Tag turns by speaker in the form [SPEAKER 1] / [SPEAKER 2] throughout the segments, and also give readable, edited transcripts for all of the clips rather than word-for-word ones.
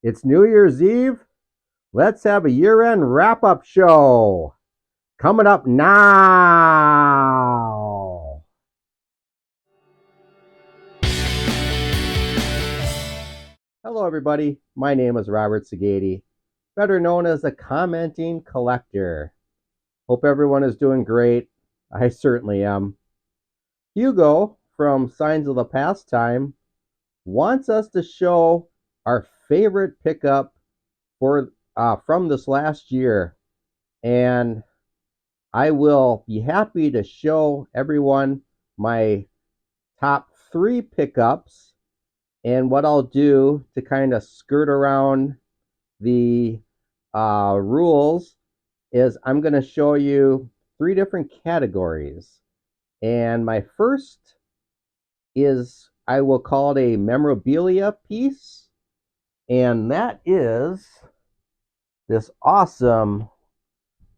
[SPEAKER 1] It's New Year's Eve. Let's have a year-end wrap-up show. Coming up now. Hello, everybody. My name is Robert Sagady, better known as the Commenting Collector. Hope everyone is doing great. I certainly am. Hugo from Signs of the Pastime wants us to show our favorite pickup for from this last year, and I will be happy to show everyone my top three pickups. And what I'll do to kind of skirt around the rules is I'm going to show you three different categories. And my first is, I will call it a memorabilia piece. And that is this awesome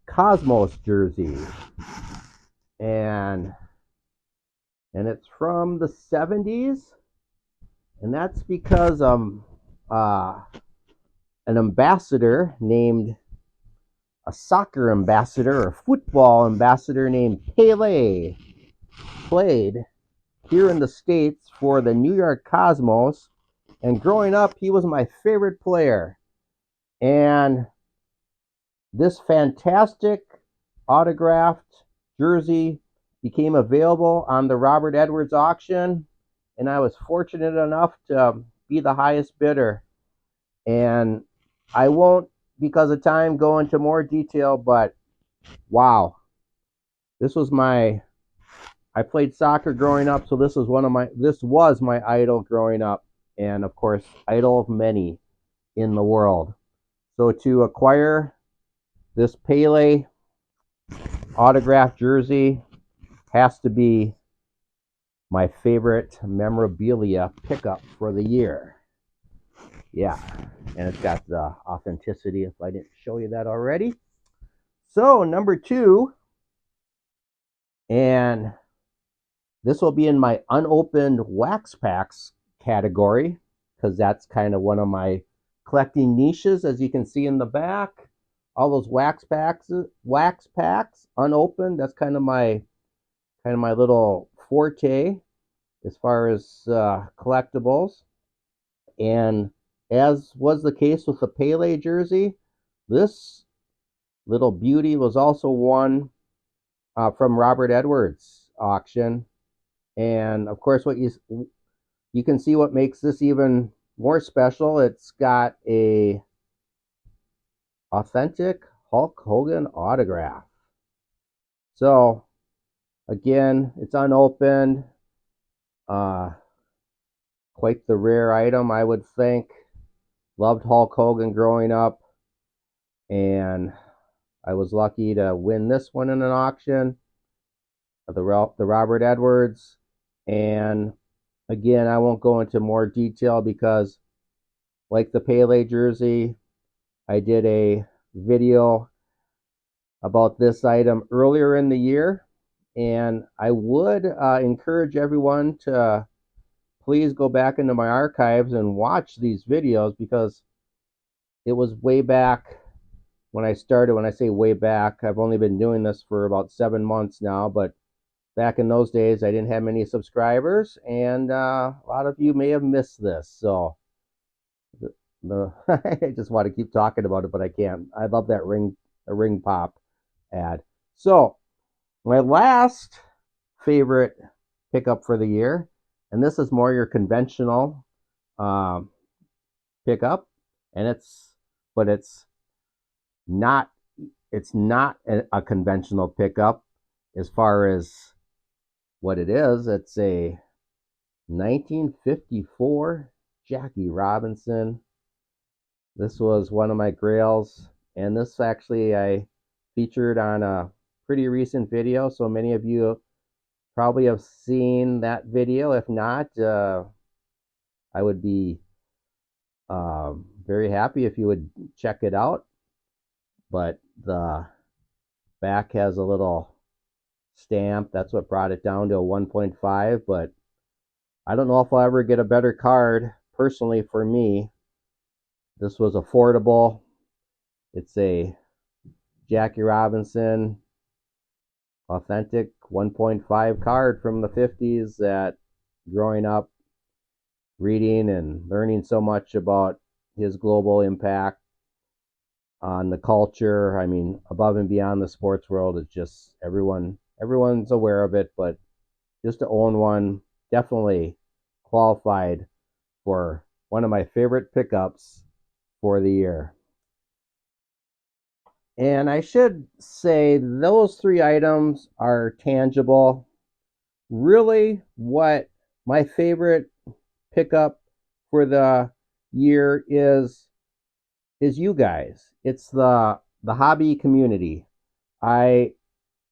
[SPEAKER 1] Cosmos jersey. And it's from the 70s. And that's because an ambassador named a soccer ambassador or football ambassador named Pele played here in the States for the New York Cosmos. And growing up, he was my favorite player. And this fantastic autographed jersey became available on the Robert Edwards auction, and I was fortunate enough to be the highest bidder. And I won't, because of time, go into more detail, but wow. I played soccer growing up, so this was my idol growing up, and of course, idol of many in the world. So to acquire this Pele autographed jersey has to be my favorite memorabilia pickup for the year. Yeah, and it's got the authenticity, if I didn't show you that already. So number two, and this will be in my unopened wax packs category, because that's kind of one of my collecting niches. As you can see in the back, all those wax packs unopened. That's kind of my little forte as far as collectibles. And as was the case with the Pele jersey, this little beauty was also won from Robert Edwards auction. And of course, what you can see what makes this even more special. It's got a authentic Hulk Hogan autograph. So again, it's unopened. Quite the rare item, I would think. Loved Hulk Hogan growing up, and I was lucky to win this one in an auction, the Robert Edwards. And again, I won't go into more detail because, like the Pele jersey, I did a video about this item earlier in the year, and I would encourage everyone to please go back into my archives and watch these videos, because it was way back when I started. When I say way back, I've only been doing this for about 7 months now, but back in those days, I didn't have many subscribers, and a lot of you may have missed this. So I just want to keep talking about it, but I can't. I love that ring pop ad. So my last favorite pickup for the year, and this is more your conventional pickup, and it's not a conventional pickup as far as what it is. It's a 1954 Jackie Robinson. This was one of my grails, and this actually I featured on a pretty recent video, so many of you probably have seen that video. If not, I would be very happy if you would check it out. But the back has a little stamp. That's what brought it down to a 1.5. But I don't know if I'll ever get a better card, personally, for me, This was affordable. It's a Jackie Robinson authentic 1.5 card from the 50s that growing up reading and learning so much about his global impact on the culture. I mean, above and beyond the sports world, it's just everyone's aware of it, but just to own one definitely qualified for one of my favorite pickups for the year. And I should say those three items are tangible. Really, what my favorite pickup for the year is you guys. It's the hobby community. I,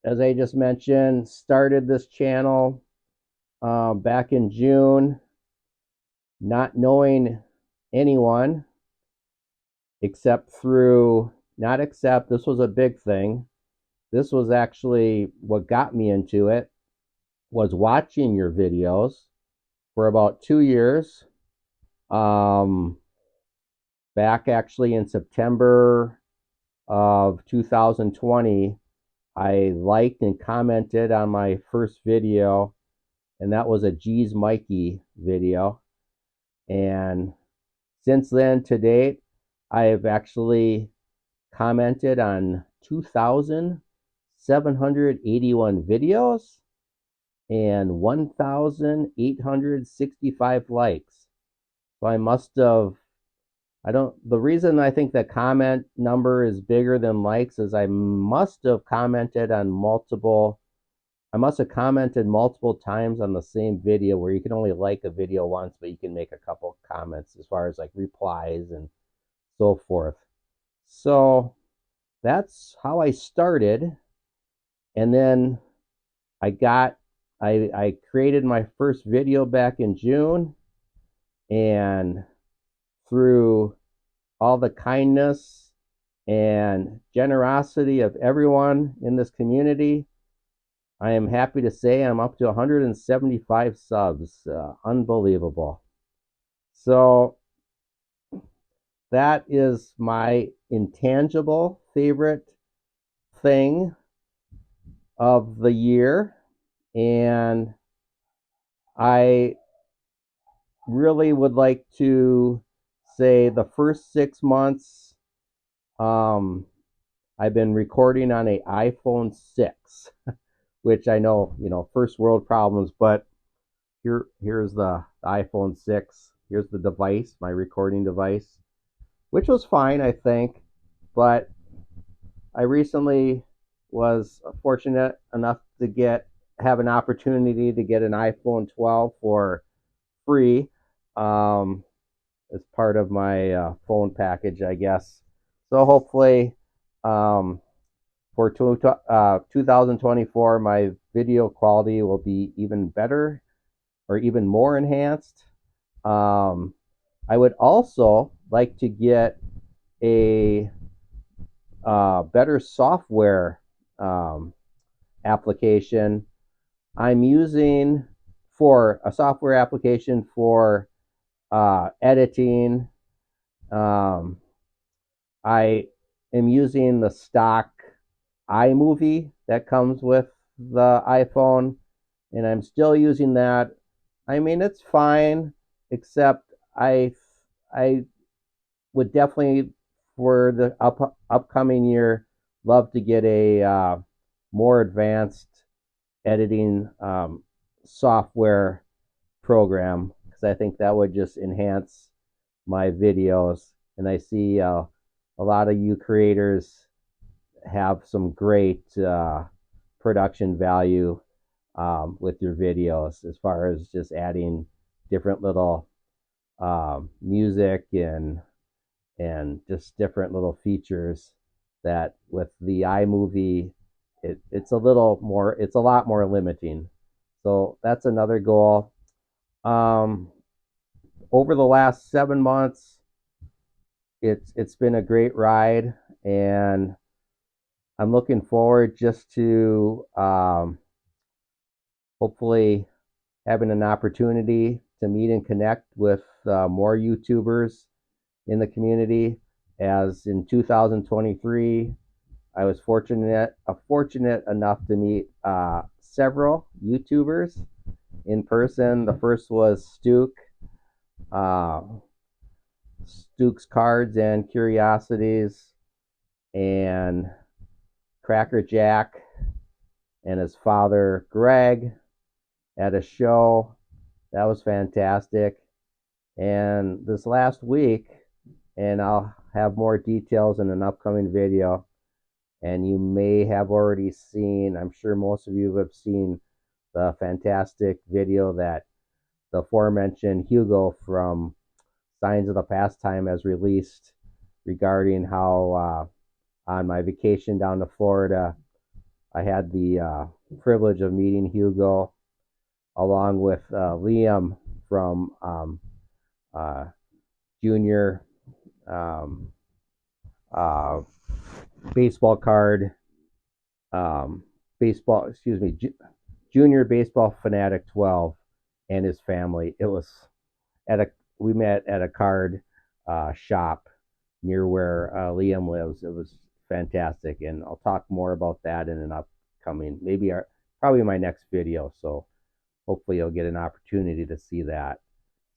[SPEAKER 1] as I just mentioned, started this channel back in June, not knowing anyone except through not except this was a big thing. This was actually what got me into it was watching your videos for about 2 years. Um, Back actually in September of 2020, I liked and commented on my first video, and that was a G's Mikey video. And since then to date, I have actually commented on 2,781 videos and 1,865 likes. So I must have, I don't, the reason I think the comment number is bigger than likes is I must have commented on multiple, I must have commented multiple times on the same video where you can only like a video once, but you can make a couple comments as far as like replies and so forth. So that's how I started. And then I got, I created my first video back in June, and through all the kindness and generosity of everyone in this community, I am happy to say I'm up to 175 subs. Unbelievable. So that is my intangible favorite thing of the year. And I really would like to say the first 6 months, um, I've been recording on a iPhone 6, which I know, first world problems, but here's the iPhone 6. Here's the device, my recording device, which was fine, I think. But I recently was fortunate enough to have an opportunity to get an iPhone 12 for free, um, as part of my phone package, I guess. So hopefully, um, for 2024, my video quality will be even better or even more enhanced. Um, I would also like to get a better software um, application. I'm using for a software application for editing. Um, I am using the stock iMovie that comes with the iPhone, and I'm still using that. I mean, it's fine, except I would definitely for the upcoming year love to get a more advanced editing software program because I think that would just enhance my videos. And I see a lot of you creators have some great production value with your videos as far as just adding different little music and just different little features that with the iMovie it's a little more, it's a lot more limiting. So that's another goal. um, Over the last 7 months, it's been a great ride, and I'm looking forward just to hopefully having an opportunity to meet and connect with more YouTubers in the community, as in 2023 I was fortunate enough to meet several YouTubers in person. The first was uh, Stuke's Cards and Curiosities, and Cracker Jack and his father Greg at a show. That was fantastic. And this last week, and I'll have more details in an upcoming video, and you may have already seen, I'm sure most of you have seen the fantastic video that the aforementioned Hugo from Signs of the Pastime has released regarding how on my vacation down to Florida, I had the privilege of meeting Hugo along with Liam from uh, Junior um, uh, Baseball Card, baseball, excuse me, Junior Baseball Fanatic 12 and his family. It was at a we met at a card shop near where Liam lives. It was fantastic, and I'll talk more about that in an upcoming, probably my next video. So hopefully you'll get an opportunity to see that.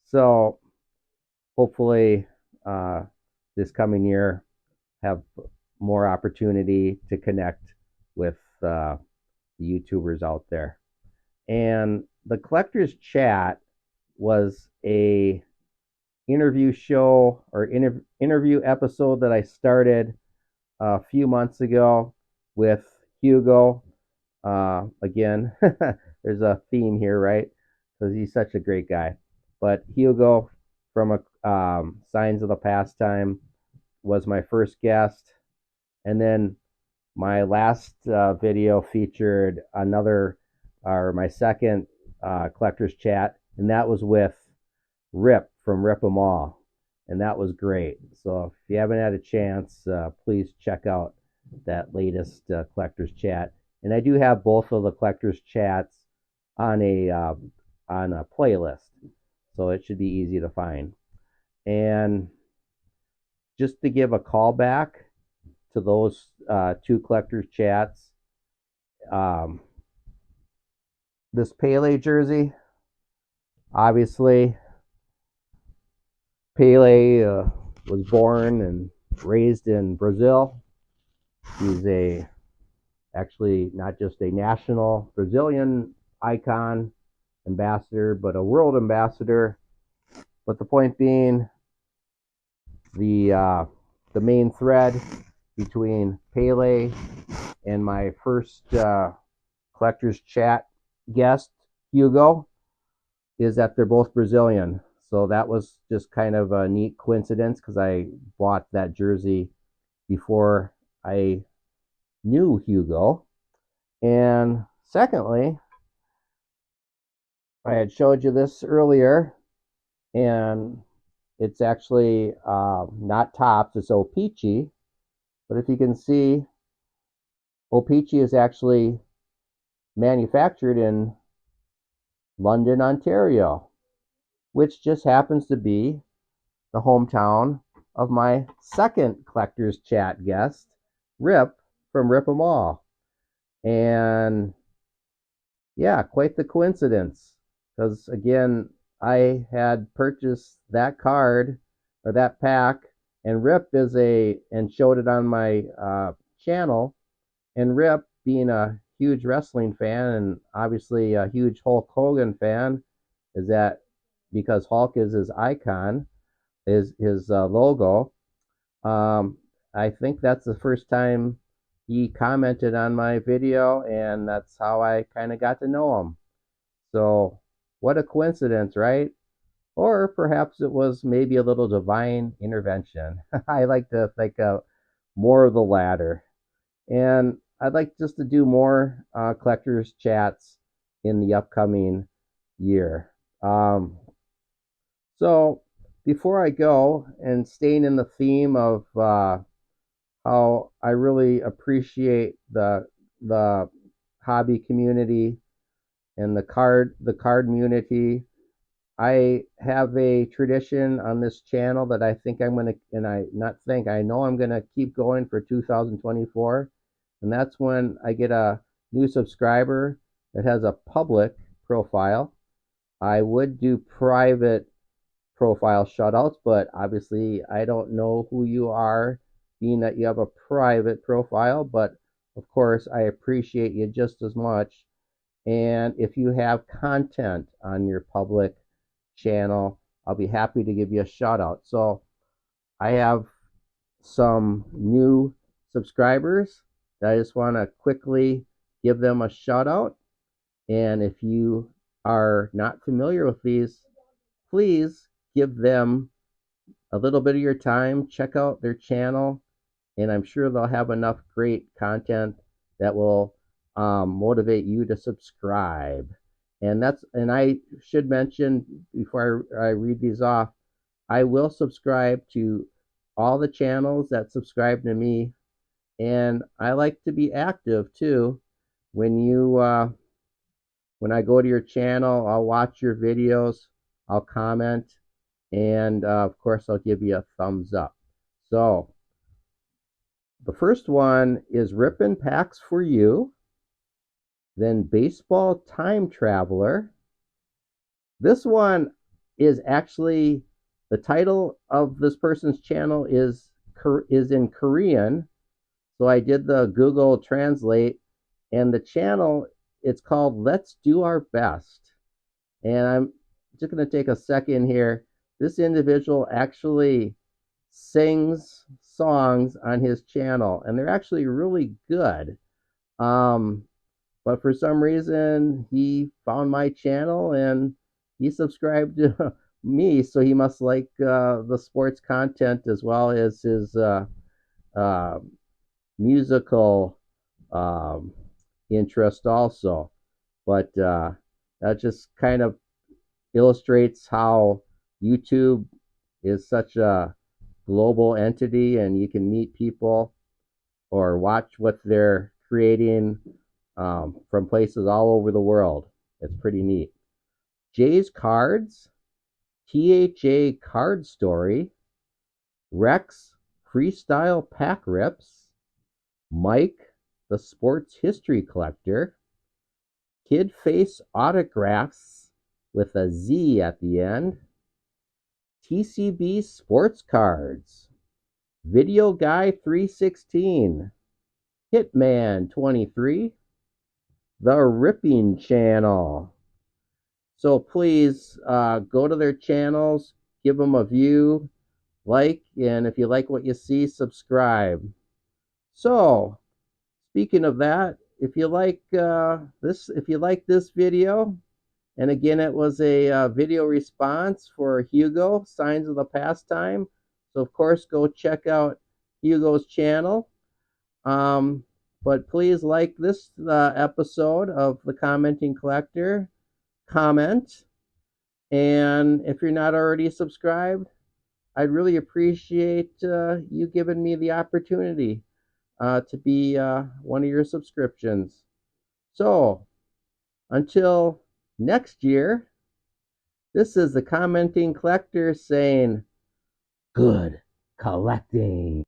[SPEAKER 1] So hopefully uh, this coming year have more opportunity to connect with the YouTubers out there. And the collector's chat was a interview show or interview episode that I started a few months ago with Hugo. Again, there's a theme here, right? Because he's such a great guy. But Hugo from Signs of the Pastime was my first guest. And then my last video featured my second collector's chat, and that was with Rip from Rip 'em All, and that was great. So if you haven't had a chance, please check out that latest collector's chat. And I do have both of the collector's chats on a playlist, so it should be easy to find. And just to give a call back to those two collector's chats, um, this Pele jersey, obviously, Pele was born and raised in Brazil. He's actually not just a national Brazilian icon, ambassador, but a world ambassador. But the point being, the main thread between Pele and my first collector's chat guest, Hugo, is that they're both Brazilian. So that was just kind of a neat coincidence because I bought that jersey before I knew Hugo. And secondly, I had showed you this earlier, and it's actually not Tops, it's O-Pee-Chee. But if you can see, O-Pee-Chee is actually manufactured in London, Ontario, which just happens to be the hometown of my second collector's chat guest, Rip from Rip 'em All. And yeah, quite the coincidence. Because again, I had purchased that card or that pack, and Rip and showed it on my channel. And Rip, being a huge wrestling fan and obviously a huge Hulk Hogan fan, is that because Hulk is his icon, is his logo. Um, I think that's the first time he commented on my video, and that's how I kind of got to know him. So, what a coincidence, right? Or perhaps it was maybe a little divine intervention. I like to think of more of the latter. And I'd like just to do more collectors chats in the upcoming year. So before I go, and staying in the theme of how I really appreciate the hobby community and the card community, I have a tradition on this channel that I think I'm going to, and I not think, I know I'm going to keep going for 2024. And that's when I get a new subscriber that has a public profile. I would do private profile shutouts, but obviously I don't know who you are, being that you have a private profile. But of course, I appreciate you just as much. And if you have content on your public channel, I'll be happy to give you a shout out. So I have some new subscribers that I just want to quickly give them a shout out. And if you are not familiar with these, please give them a little bit of your time, check out their channel, and I'm sure they'll have enough great content that will motivate you to subscribe. And I should mention before I read these off, I will subscribe to all the channels that subscribe to me, and I like to be active too. When you when I go to your channel, I'll watch your videos, I'll comment, and of course, I'll give you a thumbs up. So the first one is Rippin' Packs for You, then Baseball Time Traveler. This one is actually, the title of this person's channel is in Korean. So I did the Google Translate, and the channel, it's called Let's Do Our Best. And I'm just going to take a second here. This individual actually sings songs on his channel, and they're actually really good. Um, but for some reason, he found my channel and he subscribed to me, so he must like the sports content as well as his uh, musical um, interest also. But that just kind of illustrates how YouTube is such a global entity, and you can meet people or watch what they're creating from places all over the world. It's pretty neat. Jay's Cards, THA Card Story, Rex Freestyle Pack Rips, Mike the Sports History Collector, Kid Face Autographs with a Z at the end, TCB Sports Cards, Video Guy 316, Hitman 23, The Ripping Channel. So please go to their channels, give them a view, like, and if you like what you see, subscribe. So speaking of that, if you like this video, and again, it was a video response for Hugo, Signs of the Pastime. So of course, go check out Hugo's channel. Um, but please like this episode of The Commenting Collector. Comment. And if you're not already subscribed, I'd really appreciate you giving me the opportunity to be one of your subscriptions. So, until next year, this is the Commenting Collector saying, good collecting.